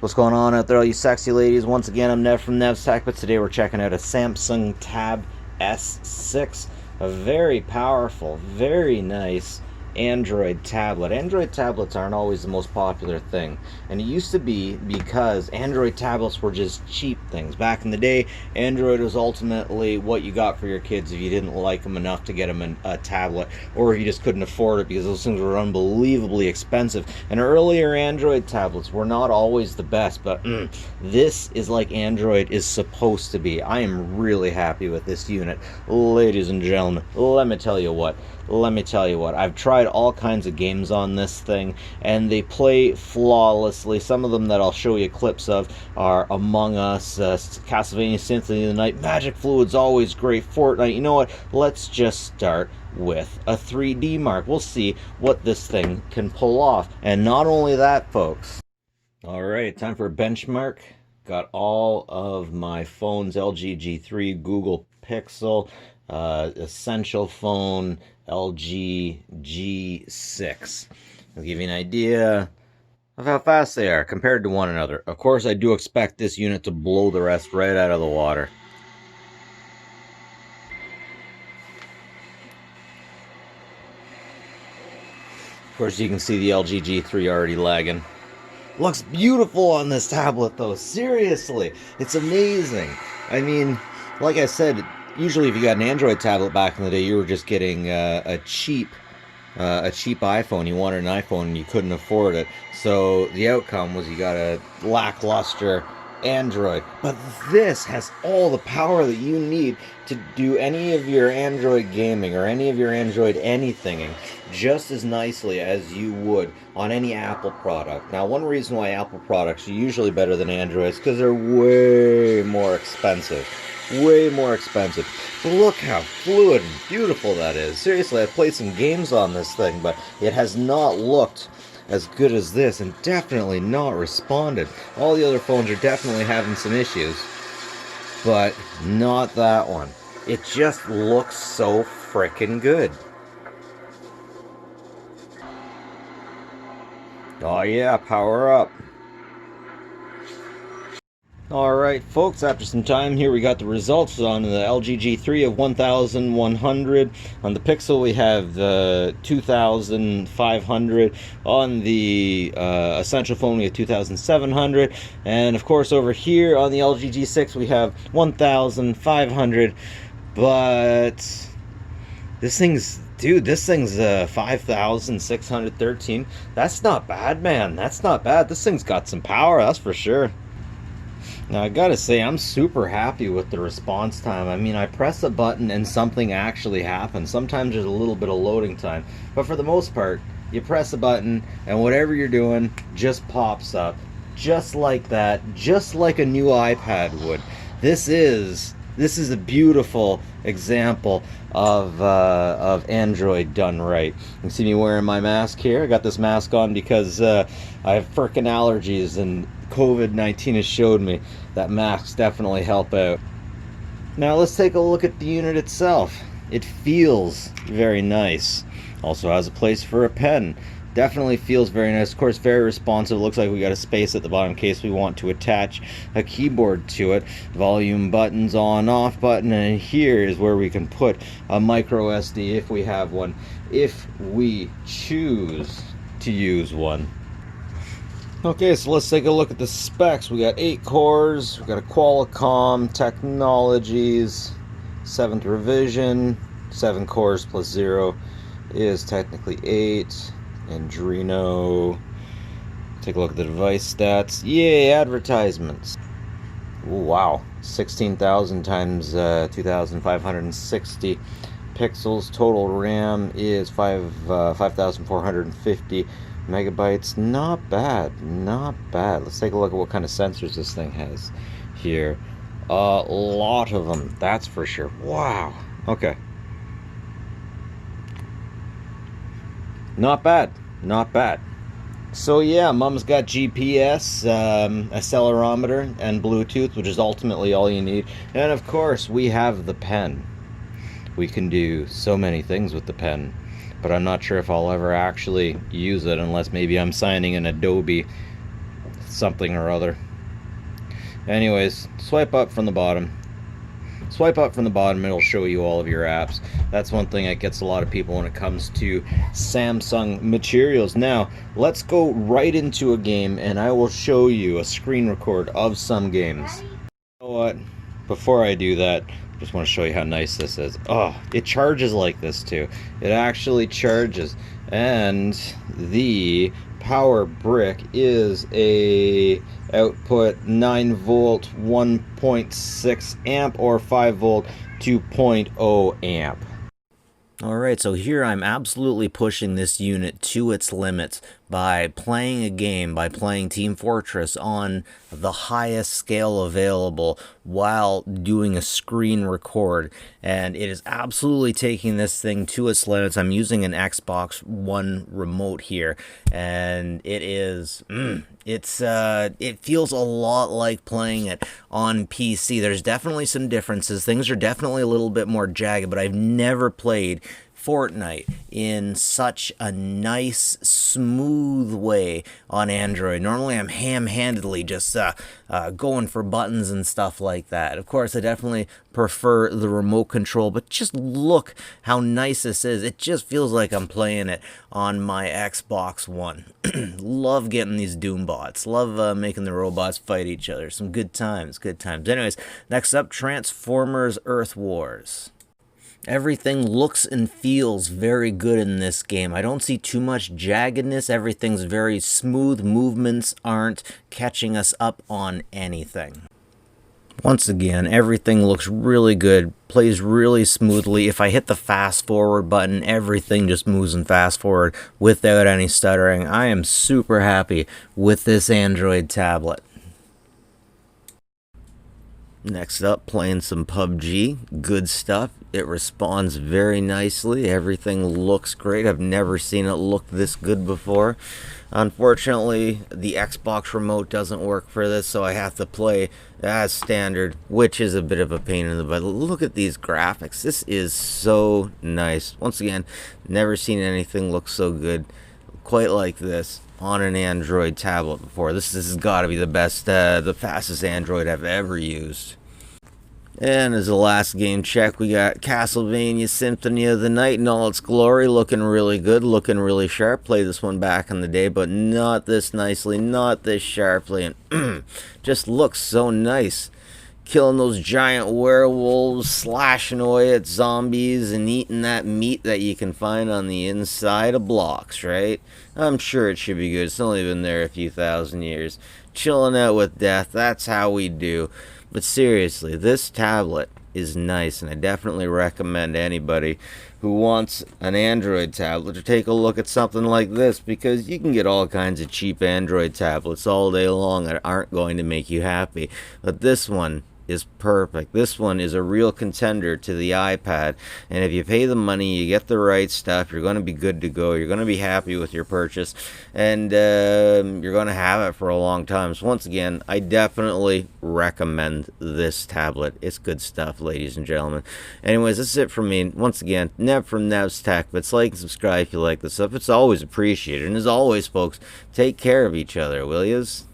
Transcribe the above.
What's going on out there, all you sexy ladies? Once again, I'm Nev from Nev's Tech, but today we're checking out a Samsung Tab S6, a very powerful, very nice Android tablet. Android tablets aren't always the most popular thing, and it used to be because Android tablets were just cheap things. Back in the day, Android was ultimately what you got for your kids if you didn't like them enough to get them a tablet, or if you just couldn't afford it because those things were unbelievably expensive. And earlier Android tablets were not always the best, but this is like Android is supposed to be. I am really happy with this unit. Ladies and gentlemen, let me tell you what. I've tried all kinds of games on this thing, and they play flawlessly. Some of them that I'll show you clips of are Among Us, Castlevania Symphony of the Night, Magic Fluid's always great, Fortnite. You know what? Let's just start with a 3D Mark. We'll see what this thing can pull off. And not only that, folks. Alright, time for a benchmark. Got all of my phones, LG G3, Google Pixel, Essential Phone, LG G6. I'll give you an idea of how fast they are compared to one another. Of course, I do expect this unit to blow the rest right out of the water. Of course, you can see the LG G3 already lagging. Looks beautiful on this tablet, though. Seriously, it's amazing. I mean, like I said, usually if you got an Android tablet back in the day, you were just getting a cheap iPhone. You wanted an iPhone and you couldn't afford it. So the outcome was you got a lackluster Android. But this has all the power that you need to do any of your Android gaming or any of your Android anythinging just as nicely as you would on any Apple product. Now, one reason why Apple products are usually better than Android is because they're way more expensive. Way more expensive. But look how fluid and beautiful that is. Seriously, I've played some games on this thing, but it has not looked as good as this, and definitely not responded. All the other phones are definitely having some issues, but not that one. It just looks so frickin' good. Oh yeah, power up. Alright folks, after some time here we got the results on the LG G3 of 1100. On the Pixel we have 2500. On the Essential Phone we have 2700. And of course over here on the LG G6 we have 1500. But this thing's 5,613. That's not bad, man. That's not bad. This thing's got some power, that's for sure. Now, I gotta say, I'm super happy with the response time. I mean, I press a button and something actually happens. Sometimes there's a little bit of loading time. But for the most part, you press a button and whatever you're doing just pops up. Just like that. Just like a new iPad would. This is a beautiful example of Android done right. You can see me wearing my mask here. I got this mask on because I have frickin' allergies, and COVID-19 has showed me that masks definitely help out. Now let's take a look at the unit itself. It feels very nice. Also has a place for a pen. Definitely feels very nice. Of course, very responsive. Looks like we got a space at the bottom in case we want to attach a keyboard to it. Volume buttons, on off button, and here is where we can put a micro SD if we have one, if we choose to use one. Okay, so let's take a look at the specs. We got 8 cores, we got a Qualcomm Technologies 7th revision. 7 cores plus 0 is technically 8. Adreno. Take a look at the device stats. Yay, advertisements. Ooh, wow, 16,000 times 2,560 pixels. Total RAM is 5,450 megabytes. Not bad, not bad. Let's take a look at what kind of sensors this thing has here. A lot of them, that's for sure. Wow. Okay. Not bad, not bad. So yeah, Mom's got GPS, accelerometer, and Bluetooth, which is ultimately all you need. And of course, we have the pen. We can do so many things with the pen, but I'm not sure if I'll ever actually use it unless maybe I'm signing an Adobe something or other. Anyways, swipe up from the bottom. Swipe up from the bottom, it'll show you all of your apps. That's one thing that gets a lot of people when it comes to Samsung materials. Now, let's go right into a game, and I will show you a screen record of some games. You know what? Before I do that, I just want to show you how nice this is. Oh, it charges like this too. It actually charges. And the power brick is a output 9 volt 1.6 amp or 5 volt 2.0 amp. Alright, so here I'm absolutely pushing this unit to its limits by playing a game, by playing Team Fortress on the highest scale available while doing a screen record. And it is absolutely taking this thing to its limits. I'm using an Xbox One remote here, and it is, it feels a lot like playing it on PC. There's definitely some differences. Things are definitely a little bit more jagged, but I've never played Fortnite in such a nice, smooth way on Android. Normally I'm ham-handedly just going for buttons and stuff like that. Of course, I definitely prefer the remote control, but just look how nice this is. It just feels like I'm playing it on my Xbox One. Love getting these Doom bots. Love making the robots fight each other. Some good times, good times. Anyways, next up, Transformers Earth Wars. Everything looks and feels very good in this game. I don't see too much jaggedness. Everything's very smooth. Movements aren't catching us up on anything. Once again, everything looks really good, plays really smoothly. If I hit the fast forward button, everything just moves in fast forward without any stuttering. I am super happy with this Android tablet. Next up, playing some PUBG. Good stuff. It responds very nicely. Everything looks great. I've never seen it look this good before. Unfortunately, the Xbox remote doesn't work for this, so I have to play as standard, which is a bit of a pain in the butt. Look at these graphics. This is so nice. Once again, never seen anything look so good quite like this on an Android tablet before. This has got to be the best, the fastest Android I've ever used. And as the last game check, we got Castlevania Symphony of the Night in all its glory, looking really good, looking really sharp. Played this one back in the day, but not this nicely, not this sharply, and just looks so nice. Killing those giant werewolves, slashing away at zombies, and eating that meat that you can find on the inside of blocks, right? I'm sure it should be good. It's only been there a few thousand years. Chilling out with death, that's how we do. But seriously, this tablet is nice, and I definitely recommend anybody who wants an Android tablet to take a look at something like this, because you can get all kinds of cheap Android tablets all day long that aren't going to make you happy. But this one is perfect. This one is a real contender to the iPad, and if you pay the money, you get the right stuff, you're going to be good to go. You're going to be happy with your purchase, and you're going to have it for a long time. So once again, I definitely recommend this tablet. It's good stuff, ladies and gentlemen. Anyways, this is it from me. Once again, Nev from Nev's Tech. But like and subscribe if you like this stuff. It's always appreciated. And as always, folks, take care of each other, will yous?